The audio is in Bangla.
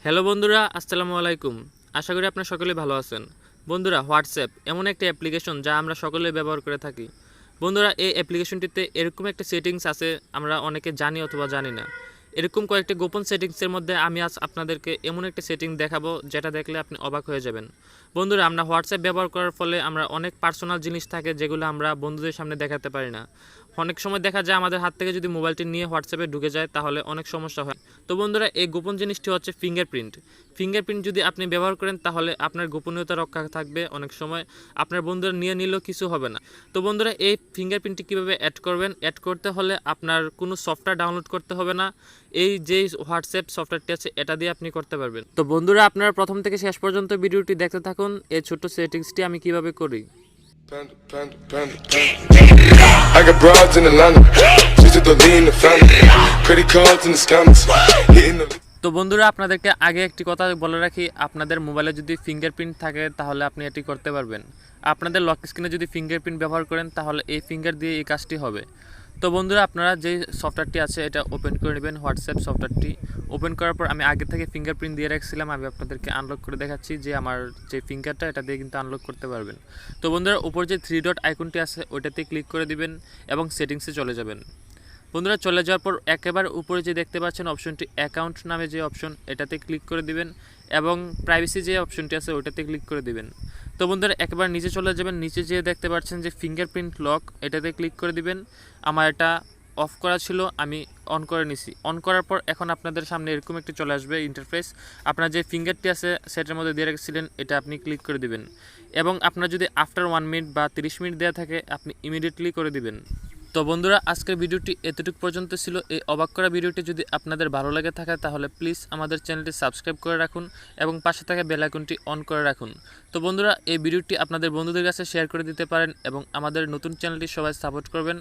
হ্যালো বন্ধুরা, আসসালামু আলাইকুম। আশা করি আপনারা সকলে ভালো আছেন। বন্ধুরা, হোয়াটসঅ্যাপ এমন একটা অ্যাপ্লিকেশন যা আমরা সকলে ব্যবহার করে থাকি। বন্ধুরা, এই অ্যাপ্লিকেশনটিতে এরকম একটা সেটিংস আছে, আমরা অনেকে জানি অথবা জানি না। এরকম কয়েকটি গোপন সেটিংসের মধ্যে আমি আজ আপনাদেরকে এমন একটা সেটিং দেখাবো যেটা দেখলে আপনি অবাক হয়ে যাবেন। বন্ধুরা, আমরা হোয়াটসঅ্যাপ ব্যবহার করার ফলে আমরা অনেক পার্সোনাল জিনিস থাকে যেগুলো আমরা বন্ধুদের সামনে দেখাতে পারি না। অনেক সময় দেখা যায় আমাদের হাত থেকে যদি মোবাইলটি নিয়ে হোয়াটসঅ্যাপে ঢুকে যায় তাহলে অনেক সমস্যা হয়। তো বন্ধুরা, এই গোপন জিনিসটি হচ্ছে ফিঙ্গারপ্রিন্ট যদি আপনি ব্যবহার করেন তাহলে আপনার গোপনীয়তা রক্ষা থাকবে। অনেক সময় আপনার বন্ধুরা নিয়ে নিলেও কিছু হবে না। তো বন্ধুরা, এই ফিঙ্গারপ্রিন্টটি কীভাবে অ্যাড করবেন? অ্যাড করতে হলে আপনার কোনো সফটওয়্যার ডাউনলোড করতে হবে না। এই যে হোয়াটসঅ্যাপ সফটওয়্যারটি আছে এটা দিয়ে আপনি করতে পারবেন। তো বন্ধুরা, আপনারা প্রথম থেকে শেষ পর্যন্ত ভিডিওটি দেখতে থাকুন এই ছোট্ট সেটিংসটি আমি কিভাবে করি। I got broads in Atlanta, just to lean the family, credit cards and the scammers, hitting the. তো বন্ধুরা, আপনাদেরকে আগে একটি কথা বলে রাখি, আপনাদের মোবাইলে যদি ফিঙ্গারপ্রিন্ট থাকে তাহলে আপনি এটি করতে পারবেন। আপনাদের লক স্ক্রিনে যদি ফিঙ্গারপ্রিন্ট ব্যবহার করেন তাহলে এই ফিঙ্গার দিয়ে এই কাজটি হবে। তো বন্ধুরা, আপনারা যে সফটওয়্যারটি আছে এটা ওপেন করে নেবেন। হোয়াটসঅ্যাপ সফটওয়্যারটি ওপেন করার পর আমি আগে থেকে ফিঙ্গারপ্রিন্ট দিয়ে রাখছিলাম, আমি আপনাদেরকে আনলক করে দেখাচ্ছি যে আমার যে ফিঙ্গারটা এটা দিয়ে কিন্তু আনলক করতে পারবেন। তো বন্ধুরা, উপর যে 3 ডট আইকনটি আছে ওইটাতে ক্লিক করে দিবেন এবং সেটিংসে চলে যাবেন। বন্ধুরা, চলে যাওয়ার পর একেবারে উপরে যে দেখতে পাচ্ছেন অপশনটি অ্যাকাউন্ট নামে যে অপশন এটাতে ক্লিক করে দিবেন এবং প্রাইভেসি যে অপশনটি আছে ওইটাতে ক্লিক করে দিবেন। তো বন্ধুরা, একেবারে নিচে চলে যাবেন, নিচে যেয়ে দেখতে পাচ্ছেন যে ফিঙ্গারপ্রিন্ট লক এটাতে ক্লিক করে দিবেন। আমার এটা অফ করা ছিল, আমি অন করে নিছি। অন করার পর এখন আপনাদের সামনে এরকম একটি চলে আসবে ইন্টারফেস। আপনার যে ফিঙ্গারটি আছে সেটার মধ্যে দিয়ে রেখেছিলেন এটা আপনি ক্লিক করে দিবেন এবং আপনার যদি আফটার 1 মিনিট বা 30 মিনিট দেওয়া থাকে আপনি ইমিডিয়েটলি করে দিবেন। তো বন্ধুরা, আজকের ভিডিওটি এতটুকু পর্যন্ত ছিল। এই অবাক করা ভিডিওটি যদি আপনাদের ভালো লাগে থাকে তাহলে প্লিজ আমাদের চ্যানেলটি সাবস্ক্রাইব করে রাখুন এবং পাশে থাকা বেল আইকনটি অন করে রাখুন। তো বন্ধুরা, এই ভিডিওটি আপনাদের বন্ধুদের কাছে শেয়ার করে দিতে পারেন এবং আমাদের নতুন চ্যানেলটি সবাই সাপোর্ট করবেন।